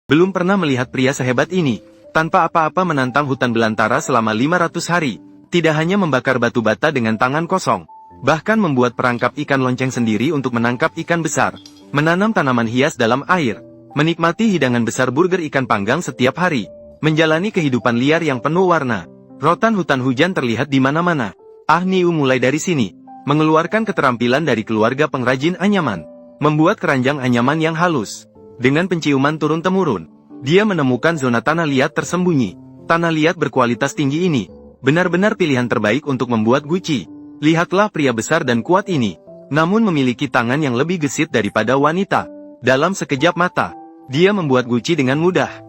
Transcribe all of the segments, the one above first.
Belum pernah melihat pria sehebat ini. Tanpa apa-apa menantang hutan belantara selama 500 hari. Tidak hanya membakar batu bata dengan tangan kosong. Bahkan membuat perangkap ikan lonceng sendiri untuk menangkap ikan besar. Menanam tanaman hias dalam air. Menikmati hidangan besar burger ikan panggang setiap hari. Menjalani kehidupan liar yang penuh warna. Rotan hutan hujan terlihat di mana-mana. Ah Niu mulai dari sini. Mengeluarkan keterampilan dari keluarga pengrajin anyaman. Membuat keranjang anyaman yang halus. Dengan penciuman turun-temurun. Dia menemukan zona tanah liat tersembunyi. Tanah liat berkualitas tinggi ini. Benar-benar pilihan terbaik untuk membuat guci. Lihatlah pria besar dan kuat ini. Namun memiliki tangan yang lebih gesit daripada wanita. Dalam sekejap mata. Dia membuat guci dengan mudah.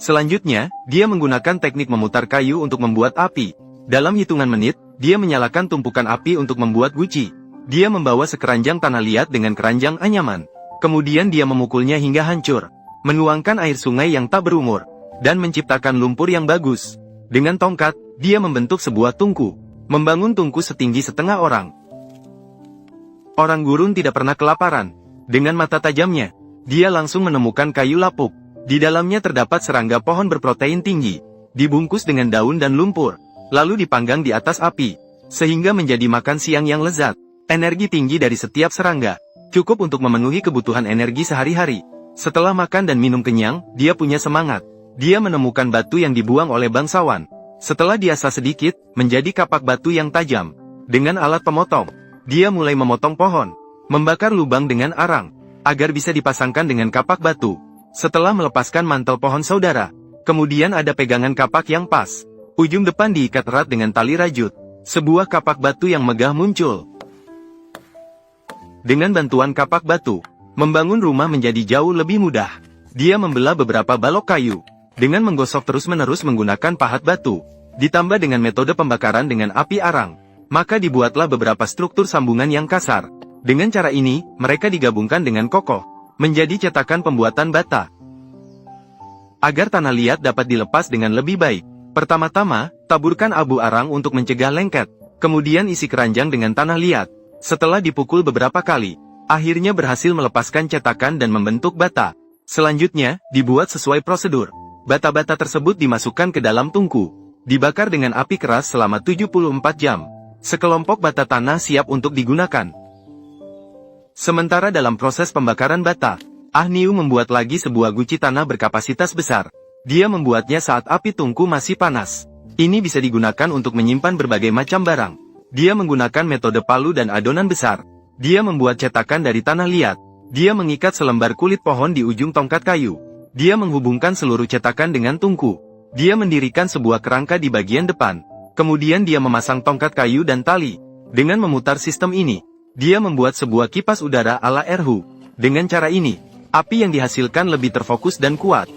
Selanjutnya, dia menggunakan teknik memutar kayu untuk membuat api. Dalam hitungan menit, dia menyalakan tumpukan api untuk membuat guci. Dia membawa sekeranjang tanah liat dengan keranjang anyaman. Kemudian dia memukulnya hingga hancur. Menuangkan air sungai yang tak berumur. Dan menciptakan lumpur yang bagus. Dengan tongkat, dia membentuk sebuah tungku. Membangun tungku setinggi setengah orang. Orang gurun tidak pernah kelaparan. Dengan mata tajamnya, dia langsung menemukan kayu lapuk. Di dalamnya terdapat serangga pohon berprotein tinggi. Dibungkus dengan daun dan lumpur. Lalu dipanggang di atas api. Sehingga menjadi makan siang yang lezat. Energi tinggi dari setiap serangga. Cukup untuk memenuhi kebutuhan energi sehari-hari. Setelah makan dan minum kenyang, dia punya semangat. Dia menemukan batu yang dibuang oleh bangsawan. Setelah diasah sedikit, menjadi kapak batu yang tajam. Dengan alat pemotong, dia mulai memotong pohon. Membakar lubang dengan arang. Agar bisa dipasangkan dengan kapak batu. Setelah melepaskan mantel pohon saudara. Kemudian ada pegangan kapak yang pas. Ujung depan diikat erat dengan tali rajut. Sebuah kapak batu yang megah muncul. Dengan bantuan kapak batu, membangun rumah menjadi jauh lebih mudah. Dia membelah beberapa balok kayu. Dengan menggosok terus-menerus menggunakan pahat batu. Ditambah dengan metode pembakaran dengan api arang. Maka dibuatlah beberapa struktur sambungan yang kasar. Dengan cara ini, mereka digabungkan dengan kokoh. Menjadi cetakan pembuatan bata. Agar tanah liat dapat dilepas dengan lebih baik. Pertama-tama, taburkan abu arang untuk mencegah lengket. Kemudian isi keranjang dengan tanah liat. Setelah dipukul beberapa kali, akhirnya berhasil melepaskan cetakan dan membentuk bata. Selanjutnya, dibuat sesuai prosedur. Bata-bata tersebut dimasukkan ke dalam tungku. Dibakar dengan api keras selama 74 jam. Sekelompok bata tanah siap untuk digunakan. Sementara dalam proses pembakaran bata, Ah Niu membuat lagi sebuah guci tanah berkapasitas besar. Dia membuatnya saat api tungku masih panas. Ini bisa digunakan untuk menyimpan berbagai macam barang. Dia menggunakan metode palu dan adonan besar. Dia membuat cetakan dari tanah liat. Dia mengikat selembar kulit pohon di ujung tongkat kayu. Dia menghubungkan seluruh cetakan dengan tungku. Dia mendirikan sebuah kerangka di bagian depan. Kemudian dia memasang tongkat kayu dan tali. Dengan memutar sistem ini, dia membuat sebuah kipas udara ala Erhu. Dengan cara ini, api yang dihasilkan lebih terfokus dan kuat.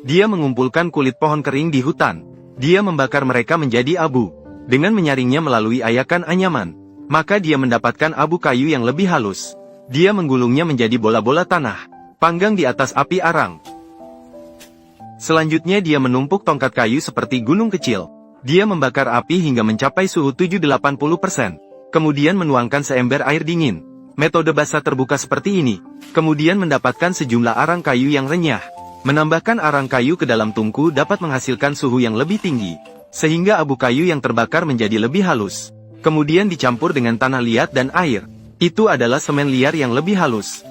Dia mengumpulkan kulit pohon kering di hutan. Dia membakar mereka menjadi abu. Dengan menyaringnya melalui ayakan anyaman, maka dia mendapatkan abu kayu yang lebih halus. Dia menggulungnya menjadi bola-bola tanah. Panggang di atas api arang. Selanjutnya dia menumpuk tongkat kayu seperti gunung kecil. Dia membakar api hingga mencapai suhu 780%. Kemudian menuangkan seember air dingin. Metode basah terbuka seperti ini. Kemudian mendapatkan sejumlah arang kayu yang renyah. Menambahkan arang kayu ke dalam tungku dapat menghasilkan suhu yang lebih tinggi. Sehingga abu kayu yang terbakar menjadi lebih halus. Kemudian dicampur dengan tanah liat dan air. Itu adalah semen liar yang lebih halus.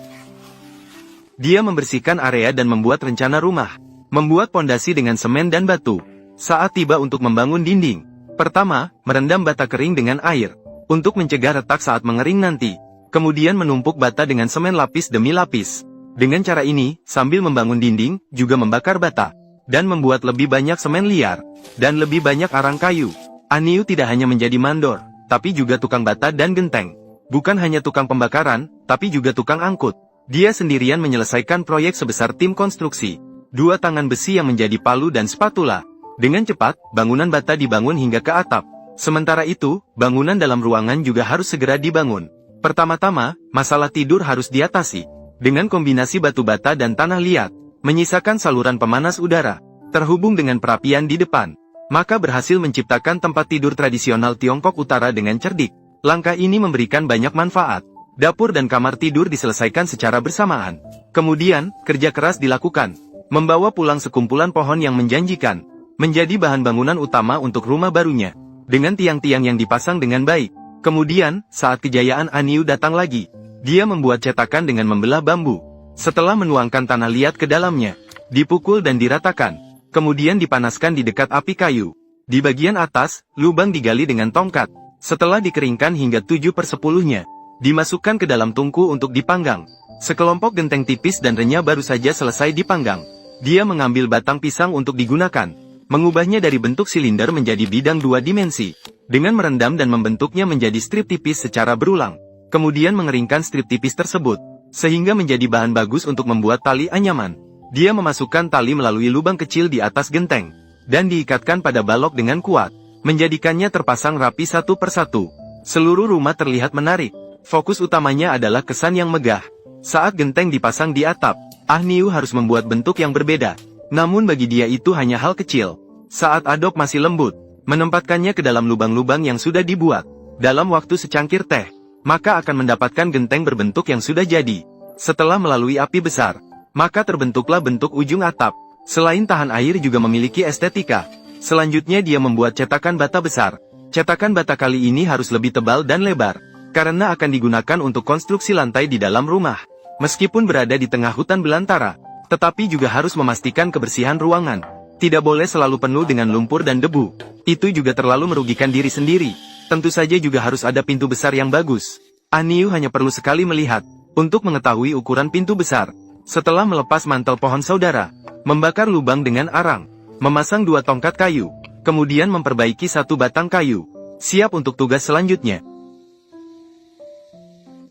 Dia membersihkan area dan membuat rencana rumah. Membuat pondasi dengan semen dan batu. Saat tiba untuk membangun dinding. Pertama, merendam bata kering dengan air. Untuk mencegah retak saat mengering nanti. Kemudian menumpuk bata dengan semen lapis demi lapis. Dengan cara ini, sambil membangun dinding, juga membakar bata. Dan membuat lebih banyak semen liar. Dan lebih banyak arang kayu. Ah Niu tidak hanya menjadi mandor, tapi juga tukang bata dan genteng. Bukan hanya tukang pembakaran, tapi juga tukang angkut. Dia sendirian menyelesaikan proyek sebesar tim konstruksi. 2 tangan besi yang menjadi palu dan spatula. Dengan cepat, bangunan bata dibangun hingga ke atap. Sementara itu, bangunan dalam ruangan juga harus segera dibangun. Pertama-tama, masalah tidur harus diatasi. Dengan kombinasi batu bata dan tanah liat, menyisakan saluran pemanas udara, terhubung dengan perapian di depan. Maka berhasil menciptakan tempat tidur tradisional Tiongkok Utara dengan cerdik. Langkah ini memberikan banyak manfaat. Dapur dan kamar tidur diselesaikan secara bersamaan. Kemudian, kerja keras dilakukan. Membawa pulang sekumpulan pohon yang menjanjikan. Menjadi bahan bangunan utama untuk rumah barunya. Dengan tiang-tiang yang dipasang dengan baik. Kemudian, saat kejayaan Aniu datang lagi. Dia membuat cetakan dengan membelah bambu. Setelah menuangkan tanah liat ke dalamnya. Dipukul dan diratakan. Kemudian dipanaskan di dekat api kayu. Di bagian atas, lubang digali dengan tongkat. Setelah dikeringkan hingga 7/10-nya. Dimasukkan ke dalam tungku untuk dipanggang. Sekelompok genteng tipis dan renyah baru saja selesai dipanggang. Dia mengambil batang pisang untuk digunakan. Mengubahnya dari bentuk silinder menjadi bidang 2 dimensi. Dengan merendam dan membentuknya menjadi strip tipis secara berulang. Kemudian mengeringkan strip tipis tersebut. Sehingga menjadi bahan bagus untuk membuat tali anyaman. Dia memasukkan tali melalui lubang kecil di atas genteng. Dan diikatkan pada balok dengan kuat. Menjadikannya terpasang rapi satu persatu. Seluruh rumah terlihat menarik. Fokus utamanya adalah kesan yang megah. Saat genteng dipasang di atap, Aniu harus membuat bentuk yang berbeda. Namun bagi dia itu hanya hal kecil. Saat adok masih lembut, menempatkannya ke dalam lubang-lubang yang sudah dibuat. Dalam waktu secangkir teh, maka akan mendapatkan genteng berbentuk yang sudah jadi. Setelah melalui api besar, maka terbentuklah bentuk ujung atap. Selain tahan air juga memiliki estetika. Selanjutnya dia membuat cetakan bata besar. Cetakan bata kali ini harus lebih tebal dan lebar. Karena akan digunakan untuk konstruksi lantai di dalam rumah. Meskipun berada di tengah hutan belantara, tetapi juga harus memastikan kebersihan ruangan. Tidak boleh selalu penuh dengan lumpur dan debu. Itu juga terlalu merugikan diri sendiri. Tentu saja juga harus ada pintu besar yang bagus. Aniu hanya perlu sekali melihat, untuk mengetahui ukuran pintu besar. Setelah melepas mantel pohon saudara, membakar lubang dengan arang, memasang 2 tongkat kayu, kemudian memperbaiki 1 batang kayu. Siap untuk tugas selanjutnya.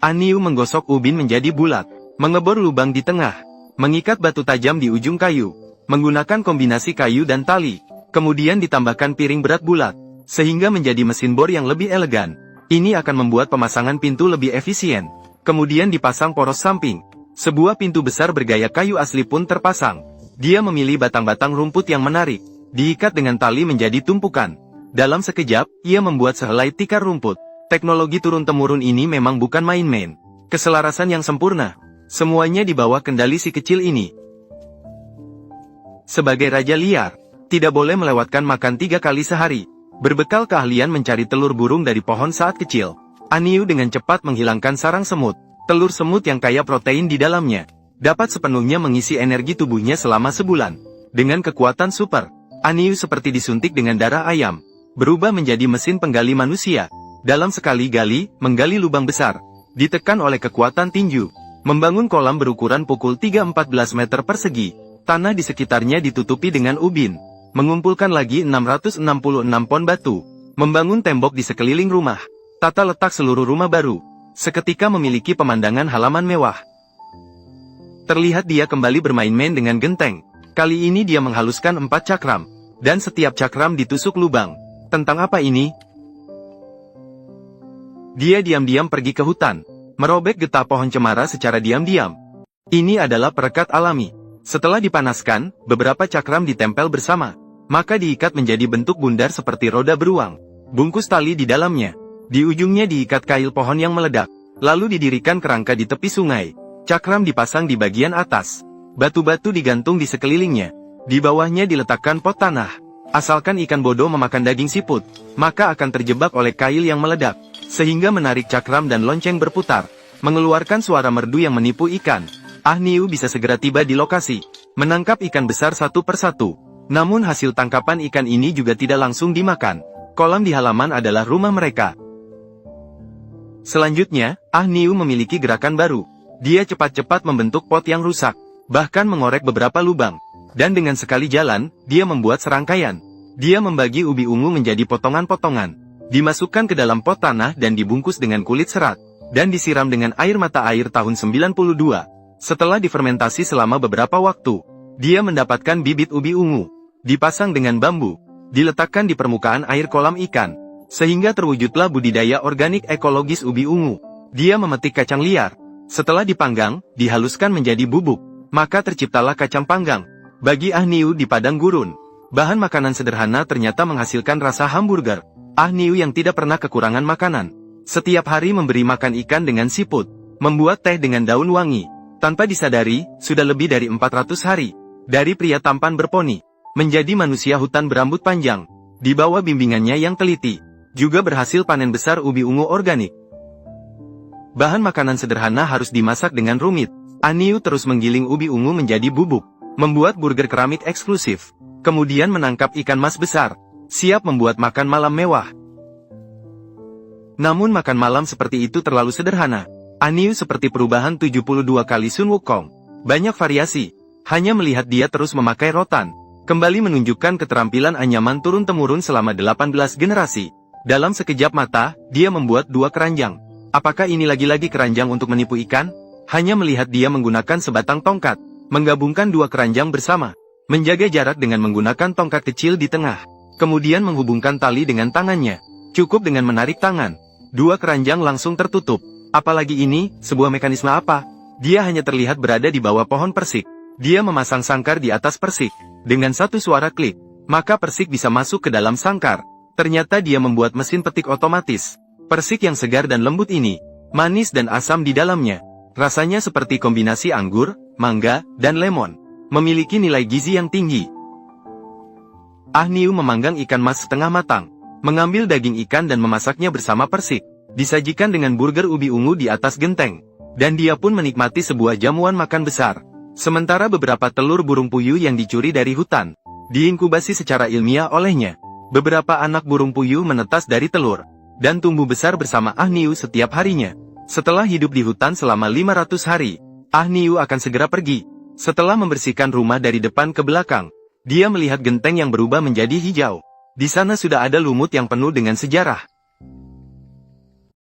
Aniu menggosok ubin menjadi bulat, mengebor lubang di tengah, mengikat batu tajam di ujung kayu, menggunakan kombinasi kayu dan tali, kemudian ditambahkan piring berat bulat, sehingga menjadi mesin bor yang lebih elegan. Ini akan membuat pemasangan pintu lebih efisien. Kemudian dipasang poros samping. Sebuah pintu besar bergaya kayu asli pun terpasang. Dia memilih batang-batang rumput yang menarik, diikat dengan tali menjadi tumpukan. Dalam sekejap, ia membuat sehelai tikar rumput. Teknologi turun-temurun ini memang bukan main-main. Keselarasan yang sempurna. Semuanya di bawah kendali si kecil ini. Sebagai raja liar, tidak boleh melewatkan makan 3 kali sehari. Berbekal keahlian mencari telur burung dari pohon saat kecil, Aniu dengan cepat menghilangkan sarang semut. Telur semut yang kaya protein di dalamnya, dapat sepenuhnya mengisi energi tubuhnya selama sebulan. Dengan kekuatan super, Aniu seperti disuntik dengan darah ayam. Berubah menjadi mesin penggali manusia. Dalam sekali gali, menggali lubang besar, ditekan oleh kekuatan tinju, membangun kolam berukuran pukul 3,14 meter persegi, tanah di sekitarnya ditutupi dengan ubin, mengumpulkan lagi 666 pon batu, membangun tembok di sekeliling rumah, tata letak seluruh rumah baru, seketika memiliki pemandangan halaman mewah. Terlihat dia kembali bermain-main dengan genteng, kali ini dia menghaluskan 4 cakram, dan setiap cakram ditusuk lubang. Tentang apa ini? Dia diam-diam pergi ke hutan, merobek getah pohon cemara secara diam-diam. Ini adalah perekat alami. Setelah dipanaskan, beberapa cakram ditempel bersama, maka diikat menjadi bentuk bundar seperti roda beruang. Bungkus tali di dalamnya. Di ujungnya diikat kail pohon yang meledak, lalu didirikan kerangka di tepi sungai. Cakram dipasang di bagian atas. Batu-batu digantung di sekelilingnya. Di bawahnya diletakkan pot tanah. Asalkan ikan bodoh memakan daging siput, maka akan terjebak oleh kail yang meledak. Sehingga menarik cakram dan lonceng berputar, mengeluarkan suara merdu yang menipu ikan. Aniu bisa segera tiba di lokasi, menangkap ikan besar satu persatu. Namun hasil tangkapan ikan ini juga tidak langsung dimakan. Kolam di halaman adalah rumah mereka. Selanjutnya, Aniu memiliki gerakan baru. Dia cepat-cepat membentuk pot yang rusak, bahkan mengorek beberapa lubang. Dan dengan sekali jalan, dia membuat serangkaian. Dia membagi ubi ungu menjadi potongan-potongan. Dimasukkan ke dalam pot tanah dan dibungkus dengan kulit serat, dan disiram dengan air mata air tahun 92. Setelah difermentasi selama beberapa waktu, dia mendapatkan bibit ubi ungu, dipasang dengan bambu, diletakkan di permukaan air kolam ikan, sehingga terwujudlah budidaya organik ekologis ubi ungu. Dia memetik kacang liar, setelah dipanggang, dihaluskan menjadi bubuk, maka terciptalah kacang panggang. Bagi Aniu di padang gurun, bahan makanan sederhana ternyata menghasilkan rasa hamburger. Aniu yang tidak pernah kekurangan makanan, Setiap hari memberi makan ikan dengan siput, membuat teh dengan daun wangi. Tanpa disadari, sudah lebih dari 400 hari. Dari pria tampan berponi, menjadi manusia hutan berambut panjang. Di bawah bimbingannya yang teliti, juga berhasil panen besar ubi ungu organik. Bahan makanan sederhana harus dimasak dengan rumit. Ah Niu terus menggiling ubi ungu menjadi bubuk, membuat burger keramik eksklusif, kemudian menangkap ikan mas besar, siap membuat makan malam mewah. Namun makan malam seperti itu terlalu sederhana. Ah Niu seperti perubahan 72 kali Sun Wukong. Banyak variasi. Hanya melihat dia terus memakai rotan, kembali menunjukkan keterampilan anyaman turun-temurun selama 18 generasi. Dalam sekejap mata, dia membuat 2 keranjang. Apakah ini lagi-lagi keranjang untuk menipu ikan? Hanya melihat dia menggunakan sebatang tongkat, menggabungkan 2 keranjang bersama, menjaga jarak dengan menggunakan tongkat kecil di tengah, kemudian menghubungkan tali dengan tangannya. Cukup dengan menarik tangan, 2 keranjang langsung tertutup. Apalagi ini, sebuah mekanisme apa? Dia hanya terlihat berada di bawah pohon persik. Dia memasang sangkar di atas persik. Dengan satu suara klik, maka persik bisa masuk ke dalam sangkar. Ternyata dia membuat mesin petik otomatis. Persik yang segar dan lembut ini, manis dan asam di dalamnya. Rasanya seperti kombinasi anggur, mangga, dan lemon. Memiliki nilai gizi yang tinggi. Ah Niu memanggang ikan mas setengah matang, mengambil daging ikan dan memasaknya bersama persik. Disajikan dengan burger ubi ungu di atas genteng. Dan dia pun menikmati sebuah jamuan makan besar. Sementara beberapa telur burung puyuh yang dicuri dari hutan, diinkubasi secara ilmiah olehnya. Beberapa anak burung puyuh menetas dari telur, dan tumbuh besar bersama Ah Niu setiap harinya. Setelah hidup di hutan selama 500 hari, Ah Niu akan segera pergi. Setelah membersihkan rumah dari depan ke belakang, dia melihat genteng yang berubah menjadi hijau. Di sana sudah ada lumut yang penuh dengan sejarah.